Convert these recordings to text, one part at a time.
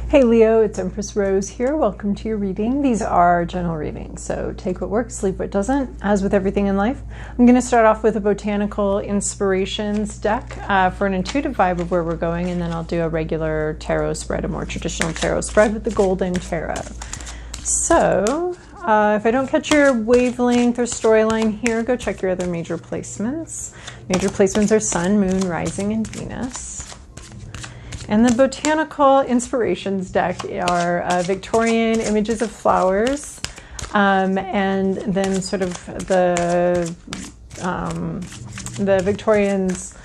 Hey Leo, it's Empress Rose here. Welcome to your reading. These are general readings, so take what works, leave what doesn't, as with everything in life. I'm going to start off with a Botanical Inspirations deck for an intuitive vibe of where we're going, and then I'll do a regular tarot spread, a more traditional tarot spread with the Golden Tarot. So, if I don't catch your wavelength or storyline here, go check your other major placements. Major placements are Sun, Moon, Rising, and Venus. And the Botanical Inspirations deck are Victorian images of flowers, and then sort of the Victorians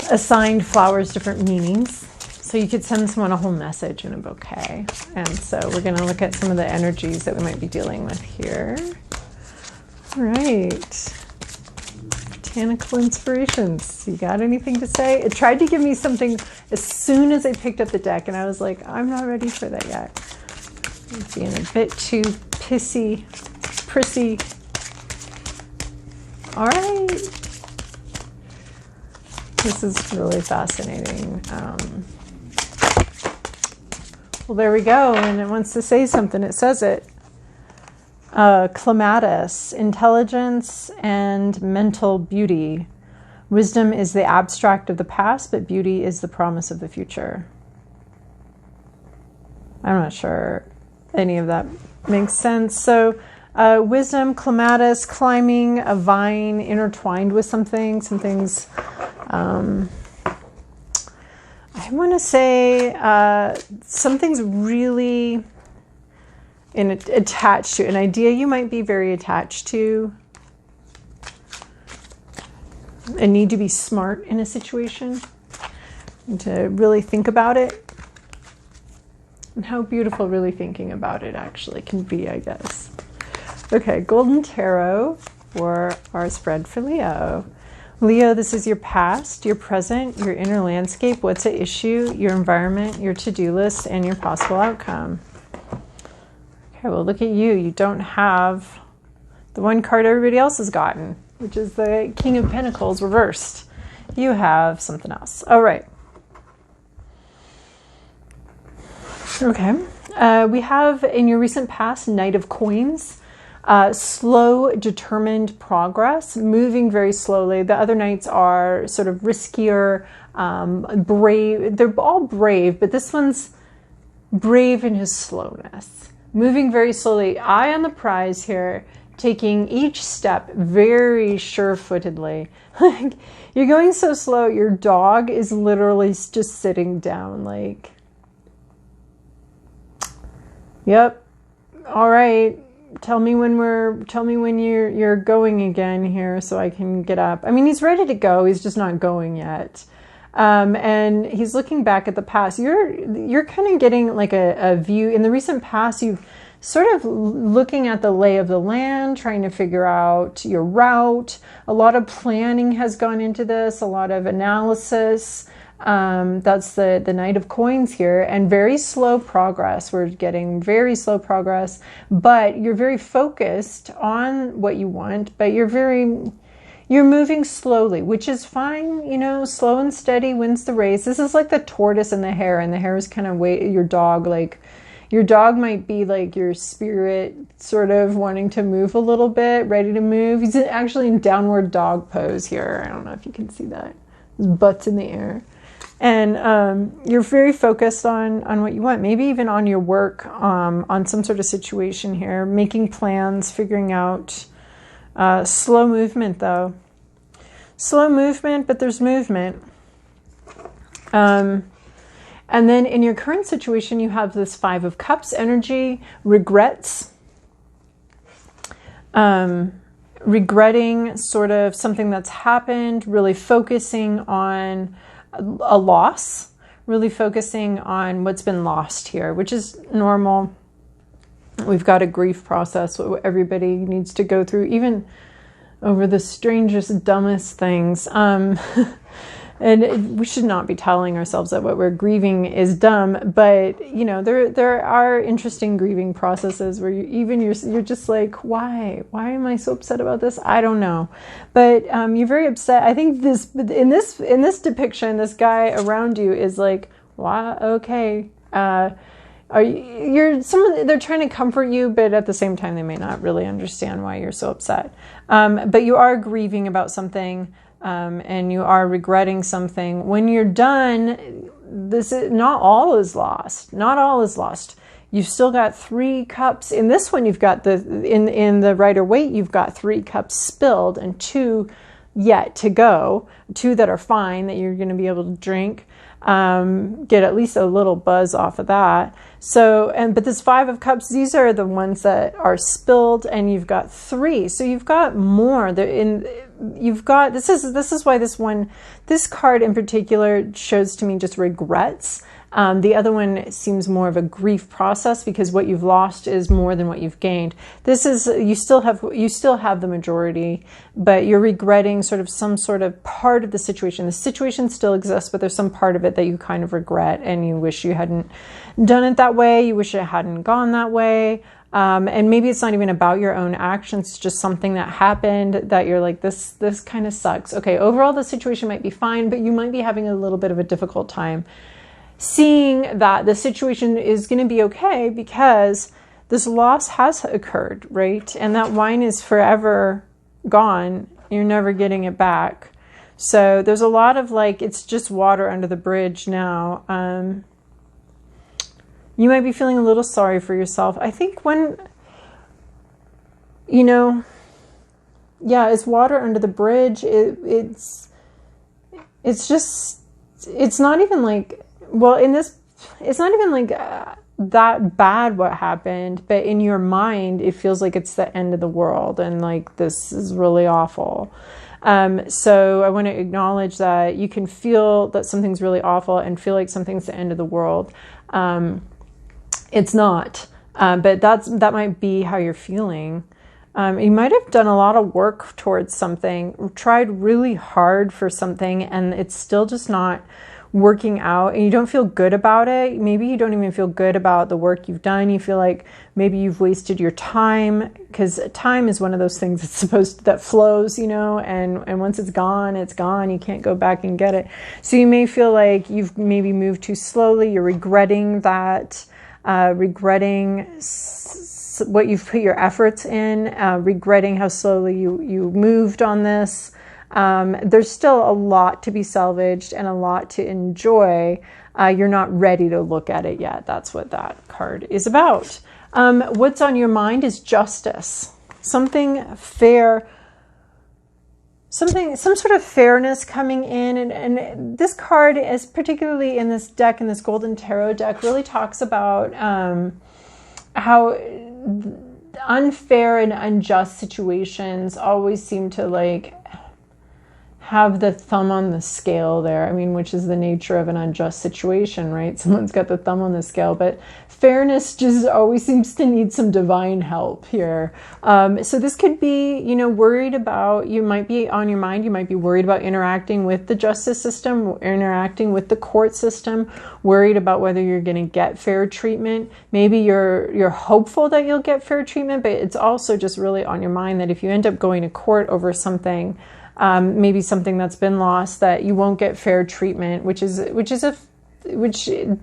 assigned flowers different meanings. So you could send someone a whole message in a bouquet. And so we're going to look at some of the energies that we might be dealing with here. All right. Botanical Inspirations. You got anything to say? It tried to give me something as soon as I picked up the deck, and I was like, I'm not ready for that yet. I'm being a bit too prissy. All right. This is really fascinating. Well, there we go. And it wants to say something. It says it. Clematis, intelligence and mental beauty. Wisdom is the abstract of the past, but beauty is the promise of the future. I'm not sure any of that makes sense. So wisdom, clematis, climbing a vine intertwined with something. Something's, I want to say something's really attached to an idea you might be very attached to, and need to be smart in a situation and to really think about it, and how beautiful really thinking about it actually can be, I guess. Okay, Golden Tarot for our spread for Leo. Leo, this is your past, your present, your inner landscape, what's at issue, your environment, your to-do list, and your possible outcome. Okay, well, look at you. You don't have the one card everybody else has gotten, which is the King of Pentacles reversed. You have something else. All right. Okay. We have, in your recent past, Knight of Coins. Slow, determined progress, moving very slowly. The other knights are sort of riskier, brave. They're all brave, but this one's brave in his slowness. Moving very slowly, eye on the prize here, taking each step very sure-footedly. You're going so slow, your dog is literally just sitting down like, yep, all right, tell me when you're going again here so I can get up. I mean, he's ready to go, he's just not going yet. And he's looking back at the past. You're kind of getting like a view. In the recent past, you've sort of looking at the lay of the land, trying to figure out your route. A lot of planning has gone into this, a lot of analysis. That's the Knight of Coins here, and very slow progress. We're getting very slow progress, but you're very focused on what you want, but you're moving slowly, which is fine. You know, slow and steady wins the race. This is like the tortoise and the hare is kind of your dog. Like your dog might be like your spirit, sort of wanting to move a little bit, ready to move. He's actually in downward dog pose here. I don't know if you can see that. His butt's in the air. And you're very focused on what you want, maybe even on your work, on some sort of situation here, making plans, figuring out. Slow movement, though. Slow movement, but there's movement. And then in your current situation, you have this Five of Cups energy, regrets. Regretting sort of something that's happened, really focusing on a loss, really focusing on what's been lost here, which is normal. We've got a grief process what everybody needs to go through, even over the strangest, dumbest things. And we should not be telling ourselves that what we're grieving is dumb, but you know, there are interesting grieving processes where you're just like, why am I so upset about this? I don't know, but you're very upset. I think in this depiction, this guy around you is like, wow, okay, They're trying to comfort you, but at the same time, they may not really understand why you're so upset. But you are grieving about something, and you are regretting something. When you're done, not all is lost. Not all is lost. You've still got 3 cups. In this one, you've got in the Rider-Waite, you've got 3 cups spilled and 2 yet to go. 2 that are fine that you're going to be able to drink. Get at least a little buzz off of that. But this 5 of cups, these are the ones that are spilled, and you've got 3. So you've got more. This is why this card in particular shows to me just regrets. The other one seems more of a grief process, because what you've lost is more than what you've gained. This is, you still have the majority, but you're regretting some sort of part of the situation. The situation still exists, but there's some part of it that you kind of regret, and you wish you hadn't done it that way. You wish it hadn't gone that way. And maybe it's not even about your own actions. It's just something that happened that you're like, this kind of sucks. Okay, overall the situation might be fine, but you might be having a little bit of a difficult time seeing that the situation is going to be okay, because this loss has occurred, right? And that wine is forever gone. You're never getting it back. So there's a lot of it's just water under the bridge now. You might be feeling a little sorry for yourself. I think when, it's water under the bridge. It's not even it's not even that bad what happened, but in your mind, it feels like it's the end of the world, and this is really awful. So I want to acknowledge that you can feel that something's really awful and feel like something's the end of the world. It's not, but that might be how you're feeling. You might have done a lot of work towards something, tried really hard for something, and it's still just not working out, and you don't feel good about it. Maybe you don't even feel good about the work you've done. You feel like maybe you've wasted your time, because time is one of those things that flows, and once it's gone, it's gone. You can't go back and get it. So you may feel like you've maybe moved too slowly. You're regretting that, what you've put your efforts in, regretting how slowly you moved on this. There's still a lot to be salvaged and a lot to enjoy. You're not ready to look at it yet. That's what that card is about. What's on your mind is justice. Something fair, some sort of fairness coming in. And this card, is particularly in this deck, in this Golden Tarot deck, really talks about how unfair and unjust situations always seem to have the thumb on the scale there. I mean, which is the nature of an unjust situation, right? Someone's got the thumb on the scale, but fairness just always seems to need some divine help here. So this could be, worried about, you might be on your mind, you might be worried about interacting with the justice system, interacting with the court system, worried about whether you're going to get fair treatment. Maybe you're hopeful that you'll get fair treatment, but it's also just really on your mind that if you end up going to court over something, maybe something that's been lost, that you won't get fair treatment, which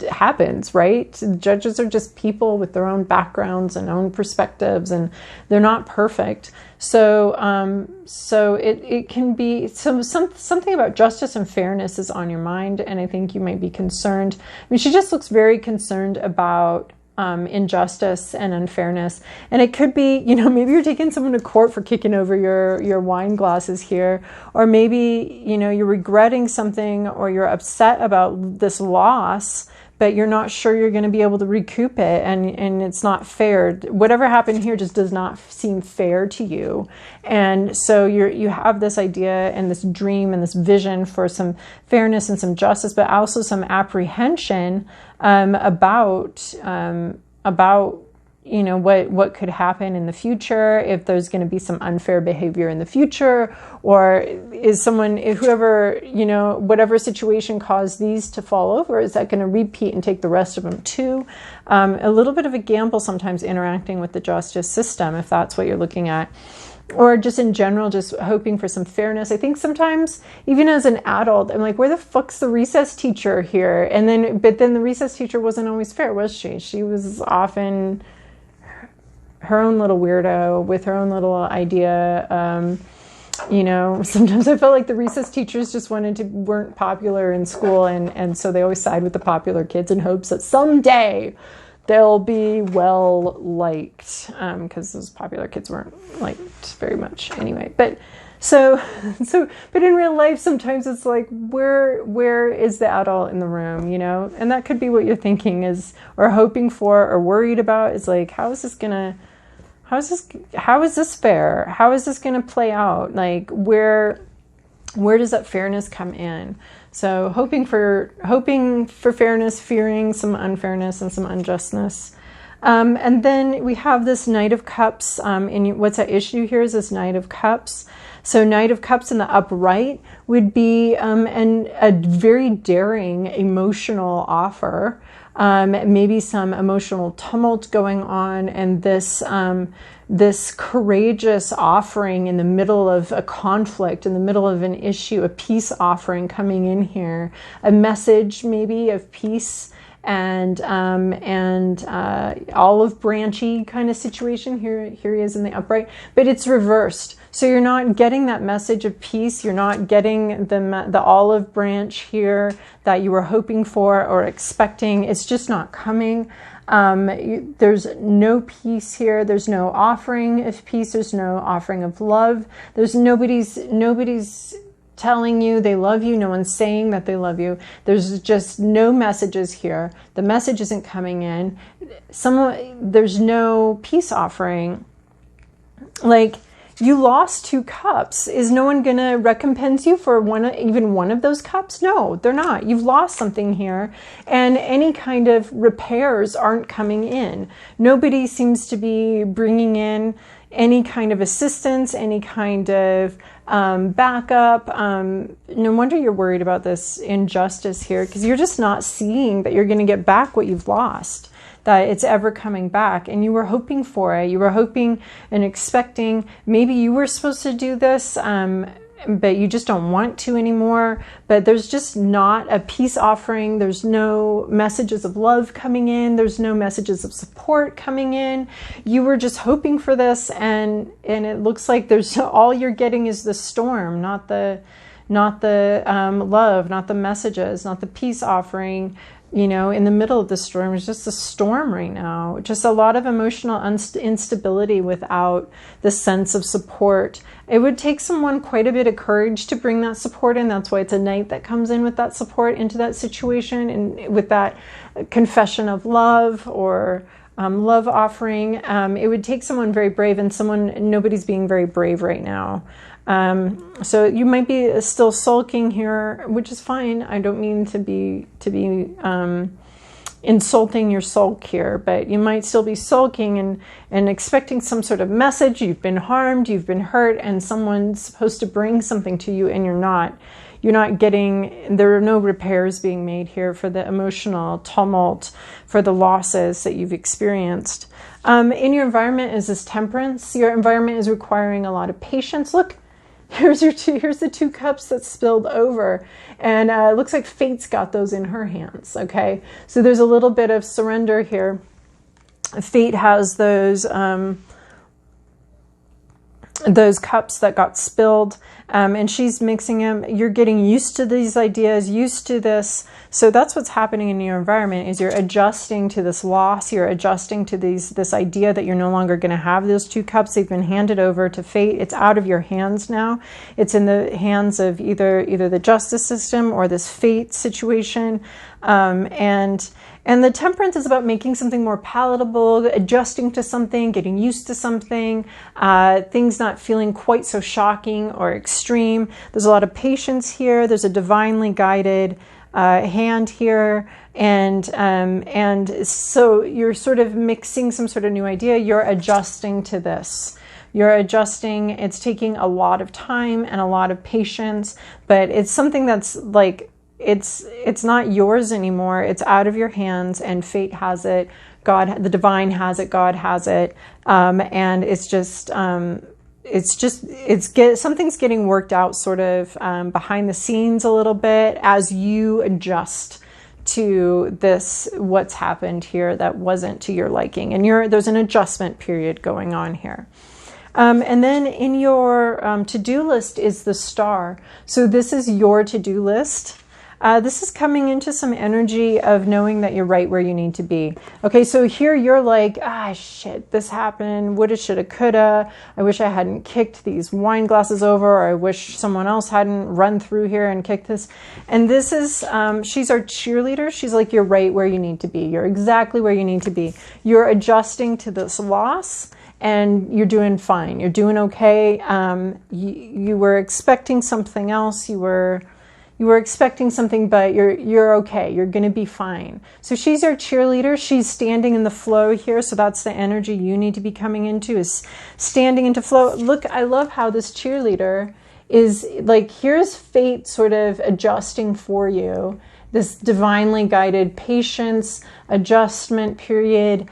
happens, right? Judges are just people with their own backgrounds and own perspectives, and they're not perfect. So it can be something about justice and fairness is on your mind, and I think you might be concerned. I mean, she just looks very concerned about injustice and unfairness. And it could be, maybe you're taking someone to court for kicking over your wine glasses here, or maybe, you're regretting something, or you're upset about this loss, but you're not sure you're going to be able to recoup it, and it's not fair. Whatever happened here just does not seem fair to you. And so you have this idea and this dream and this vision for some fairness and some justice, but also some apprehension about what could happen in the future, if there's going to be some unfair behavior in the future, or is whatever situation caused these to fall over, is that going to repeat and take the rest of them too? A little bit of a gamble sometimes interacting with the justice system, if that's what you're looking at. or just in general, just hoping for some fairness. I think sometimes, even as an adult, I'm like, where the fuck's the recess teacher here? But then the recess teacher wasn't always fair, was she? She was often her own little weirdo with her own little idea. Sometimes I felt like the recess teachers just weren't popular in school, and so they always side with the popular kids in hopes that someday they'll be well liked, because those popular kids weren't liked very much anyway. But but in real life, sometimes it's like, where is the adult in the room, And that could be what you're thinking or hoping for, or worried about, is like, how is this fair? How is this gonna play out? Like, where does that fairness come in? So hoping for fairness, fearing some unfairness and some unjustness. And then we have this Knight of Cups. What's at issue here is this Knight of Cups. So Knight of Cups in the upright would be a very daring emotional offer. Maybe some emotional tumult going on, and this courageous offering in the middle of a conflict, in the middle of an issue, a peace offering coming in here, a message maybe of peace and olive branchy kind of situation. Here he is in the upright, but it's reversed. So you're not getting that message of peace. You're not getting the olive branch here that you were hoping for or expecting. It's just not coming. There's no peace here. There's no offering of peace. There's no offering of love. There's nobody's telling you they love you. No one's saying that they love you. There's just no messages here. The message isn't coming in. There's no peace offering. Like, you lost 2 cups. Is no one going to recompense you for even one of those cups? No, they're not. You've lost something here, and any kind of repairs aren't coming in. Nobody seems to be bringing in any kind of assistance, any kind of backup. No wonder you're worried about this injustice here, because you're just not seeing that you're going to get back what you've lost, that it's ever coming back. And you were hoping for it. You were hoping and expecting. Maybe you were supposed to do this, but you just don't want to anymore. But there's just not a peace offering. There's no messages of love coming in. There's no messages of support coming in. You were just hoping for this, and it looks like all you're getting is the storm, not the love, not the messages, not the peace offering. In the middle of the storm. It's just a storm right now. Just a lot of emotional instability without the sense of support. It would take someone quite a bit of courage to bring that support in. That's why it's a knight that comes in with that support into that situation, and with that confession of love or love offering. It would take someone very brave, and nobody's being very brave right now. So you might be still sulking here, which is fine. I don't mean to be insulting your sulk here, but you might still be sulking and expecting some sort of message. You've been harmed, you've been hurt, and someone's supposed to bring something to you, and you're not. You're not getting, there are no repairs being made here for the emotional tumult, for the losses that you've experienced. In your environment is this Temperance. Your environment is requiring a lot of patience. Look, here's the 2 cups that spilled over, and it looks like Fate's got those in her hands. Okay, so there's a little bit of surrender here. Fate has those cups that got spilled, and she's mixing them. You're getting used to these ideas, used to this. So that's what's happening in your environment, is you're adjusting to this loss. You're adjusting to this idea that you're no longer going to have those 2 cups. They've been handed over to fate. It's out of your hands now. It's in the hands of either the justice system or this fate situation. And the Temperance is about making something more palatable, adjusting to something, getting used to something, things not feeling quite so shocking or extreme. There's a lot of patience here. There's a divinely guided hand here, and so you're sort of mixing some sort of new idea. You're adjusting to this. You're adjusting. It's taking a lot of time and a lot of patience, but it's something that's like, it's not yours anymore. It's out of your hands, and fate has it. God, the divine has it. God has it. And it's just, something's getting worked out sort of behind the scenes a little bit as you adjust to this, what's happened here that wasn't to your liking. And there's an adjustment period going on here. And then in your to-do list is the star. So this is your to-do list. This is coming into some energy of knowing that you're right where you need to be. Okay, so here you're like, shit, this happened. Woulda, shoulda, coulda. I wish I hadn't kicked these wine glasses over, or I wish someone else hadn't run through here and kicked this. And this is, she's our cheerleader. She's like, you're right where you need to be. You're exactly where you need to be. You're adjusting to this loss. And you're doing fine. You're doing okay. You were expecting something else. You were expecting something, but you're okay. You're going to be fine. So she's our cheerleader. She's standing in the flow here. So that's the energy you need to be coming into, is standing into flow. Look, I love how this cheerleader is like, here's fate sort of adjusting for you. This divinely guided patience, adjustment period,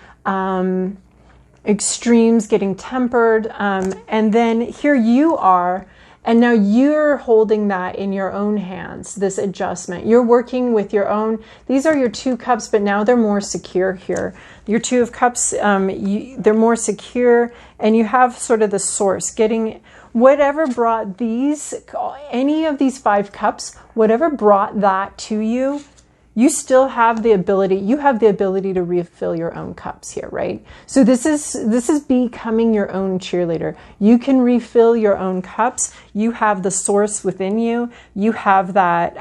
extremes getting tempered. And then here you are, and now you're holding that in your own hands, this adjustment. You're working with your own, these are your 2 cups, but now they're more secure here. Your 2 of cups, they're more secure, and you have sort of the source, getting whatever brought any of these 5 cups, whatever brought that to you, you still have the ability, to refill your own cups here, right? So this is becoming your own cheerleader. You can refill your own cups. You have the source within you. You have that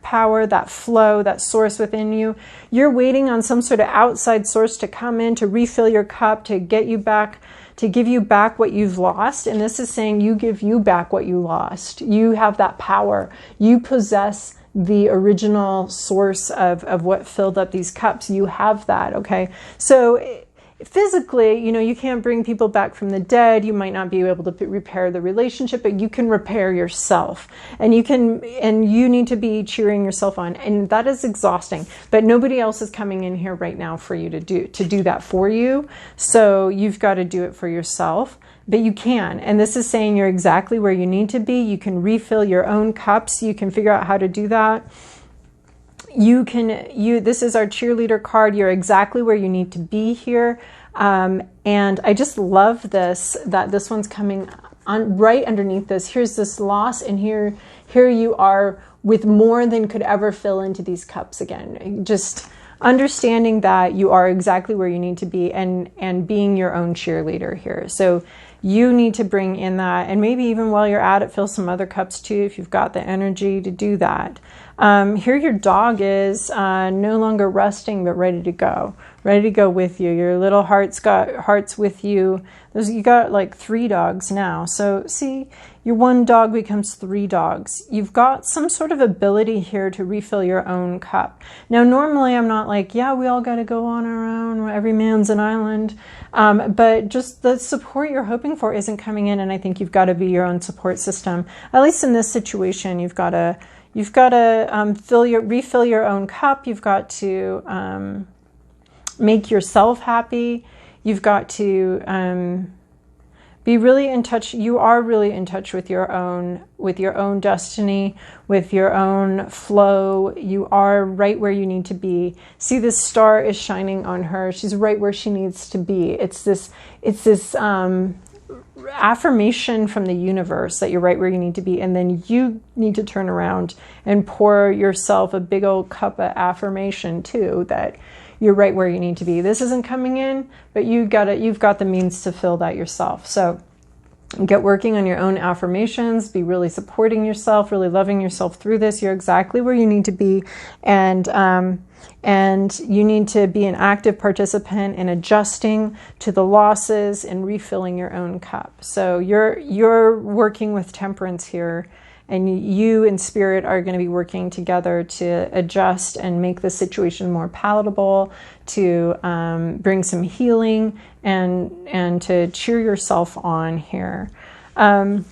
power, that flow, that source within you. You're waiting on some sort of outside source to come in, to refill your cup, to get you back, to give you back what you've lost. And this is saying you give you back what you lost. You have that power. You possess the original source of what filled up these cups. You have that, okay? So physically, you can't bring people back from the dead. You might not be able to repair the relationship, but you can repair yourself. And you need to be cheering yourself on. And that is exhausting. But nobody else is coming in here right now for you to do that for you. So you've got to do it for yourself. But you can, and this is saying you're exactly where you need to be. You can refill your own cups. You can figure out how to do that. This is our cheerleader card. You're exactly where you need to be here. And I just love that this one's coming on right underneath this. Here's this loss, and here you are with more than could ever fill into these cups again. Just understanding that you are exactly where you need to be, and being your own cheerleader here. So you need to bring in that, and maybe even while you're at it, fill some other cups too, if you've got the energy to do that. Here your dog is no longer resting, but ready to go with you. Your little heart's got hearts with you. You got like 3 dogs now. So see, your 1 dog becomes 3 dogs. You've got some sort of ability here to refill your own cup. Now, normally I'm not like, yeah, we all got to go on our own. Every man's an island. But just the support you're hoping for isn't coming in. And I think you've got to be your own support system. At least in this situation, you've got to refill your own cup. You've got to make yourself happy. You've got to be really in touch. You are really in touch with your own destiny, with your own flow. You are right where you need to be. See, this star is shining on her. She's right where she needs to be. It's this affirmation from the universe that you're right where you need to be, and then you need to turn around and pour yourself a big old cup of affirmation too, that you're right where you need to be. This isn't coming in, but you've got the means to fill that yourself. So get working on your own affirmations, be really supporting yourself, really loving yourself through this. You're exactly where you need to be, and you need to be an active participant in adjusting to the losses and refilling your own cup. So you're working with temperance here, and you in spirit are going to be working together to adjust and make the situation more palatable, to bring some healing and to cheer yourself on here. And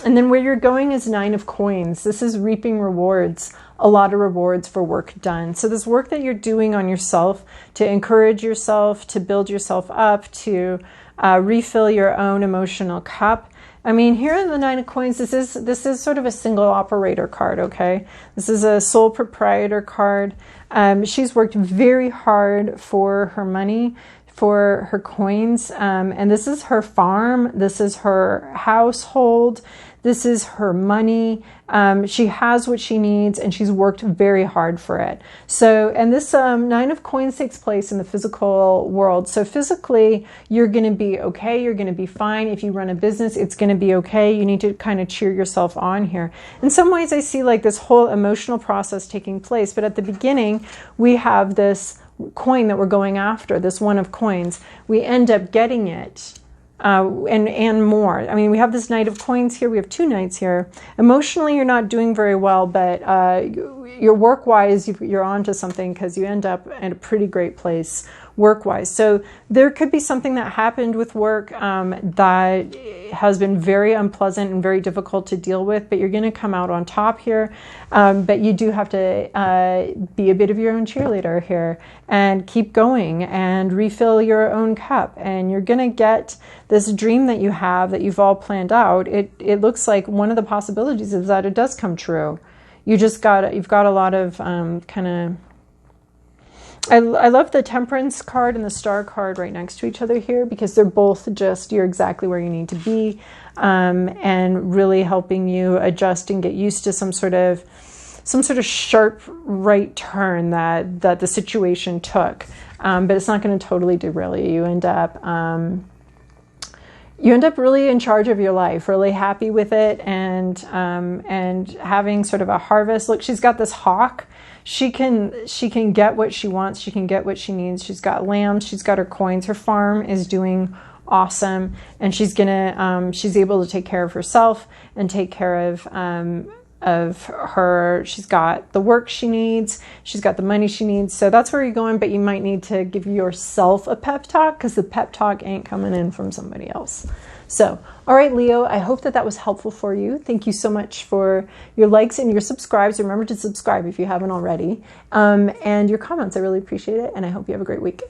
then where you're going is 9 of coins. This is reaping rewards. a lot of rewards for work done. So this work that you're doing on yourself to encourage yourself, to build yourself up, to refill your own emotional cup. I mean, here in the Nine of Coins, this is sort of a single operator card, okay? This is a sole proprietor card. She's worked very hard for her money, for her coins, and this is her farm, this is her household, this is her money. She has what she needs, and she's worked very hard for it. So, and this Nine of Coins takes place in the physical world. So physically, you're going to be okay. You're going to be fine. If you run a business, it's going to be okay. You need to kind of cheer yourself on here. In some ways, I see like this whole emotional process taking place. But at the beginning, we have this coin that we're going after, this One of Coins. We end up getting it. And more. I mean, we have this Knight of Coins here. We have two knights here. Emotionally, you're not doing very well, but your work-wise, you're on to something because you end up at a pretty great place work-wise. So there could be something that happened with work that has been very unpleasant and very difficult to deal with, but you're going to come out on top here. But you do have to be a bit of your own cheerleader here and keep going and refill your own cup. And you're going to get this dream that you have, that you've all planned out. It looks like one of the possibilities is that it does come true. You've got a lot of kind of, I love the Temperance card and the Star card right next to each other here, because they're both just, you're exactly where you need to be, and really helping you adjust and get used to some sort of sharp right turn that the situation took. But it's not going to totally derail you. You end up really in charge of your life, really happy with it, and having sort of a harvest. Look, she's got this hawk. She can get what she wants. She can get what she needs. She's got lambs. She's got her coins. Her farm is doing awesome, and she's able to take care of herself and take care of her. She's got the work she needs. She's got the money she needs. So that's where you're going, but you might need to give yourself a pep talk, because the pep talk ain't coming in from somebody else. So, all right, Leo, I hope that was helpful for you. Thank you so much for your likes and your subscribes. Remember to subscribe if you haven't already. And your comments. I really appreciate it, and I hope you have a great week.